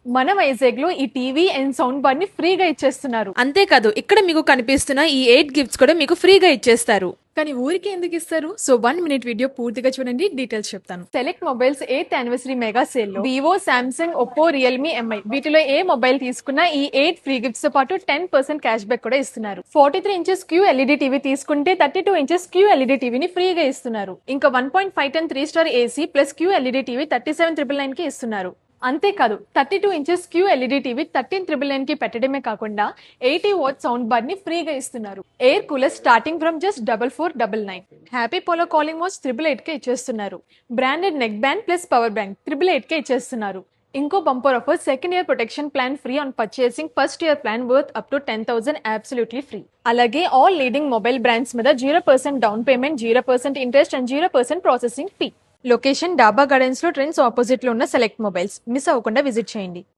మన వైజాగ్ లో ఈ టీవీ అండ్ సౌండ్ బార్ ని ఫ్రీగా ఇచ్చేస్తున్నారు. అంతేకాదు ఇక్కడ మీకు కనిపిస్తున్న ఈ 8 గిఫ్ట్స్ కూడా మీకు ఫ్రీగా ఇచ్చేస్తారు. కానీ ఊరికి ఎందుకు ఇస్తారు? సో 1 మినిట్ వీడియో పూర్తిగా చూడండి, డీటెయిల్స్ చెప్తాను. Select mobiles 8th anniversary mega sale లో Vivo, Samsung, Oppo, Realme, MI వీటిలో ఏ మొబైల్ తీసుకున్నా ఈ 8 ఫ్రీ గిఫ్ట్స్ తో పాటు 10% క్యాష్ బ్యాక్ కూడా ఇస్తున్నారు. 43 ఇంచెస్ క్యూ ఎల్ఈడి టీవీ తీసుకుంటే 32 ఇంచెస్ క్యూ ఎల్ఈడి టీవీని ఫ్రీగా ఇస్తున్నారు. ఇంకా 1.5 ton three star AC plus Q LED TV 37,999 కి ఇస్తున్నారు. అంతేకాదు 32 ఇంచెస్ క్యూ ఎల్ఈడి టీవీ 13,999 కి పెట్టడమే కాకుండా 80 వాట్ సౌండ్ బార్ ని ఫ్రీగా ఇస్తున్నారు. Air cooler starting from just 4499. Happy polo calling watch 888 కే ఇచ్చేస్తున్నారు. Branded neck band plus power bank 888 కే ఇచ్చేస్తున్నారు. ఇంకో bumper offer, second year protection plan free on purchasing first year plan worth up to 10,000 absolutely free. అలాగే all leading mobile brands మీద 0% down payment, 0% interest and 0% processing fee. Location డాబా gardens లో trends opposite లో ఉన్న select mobiles. Miss అవ్వకుండా visit చేయండి.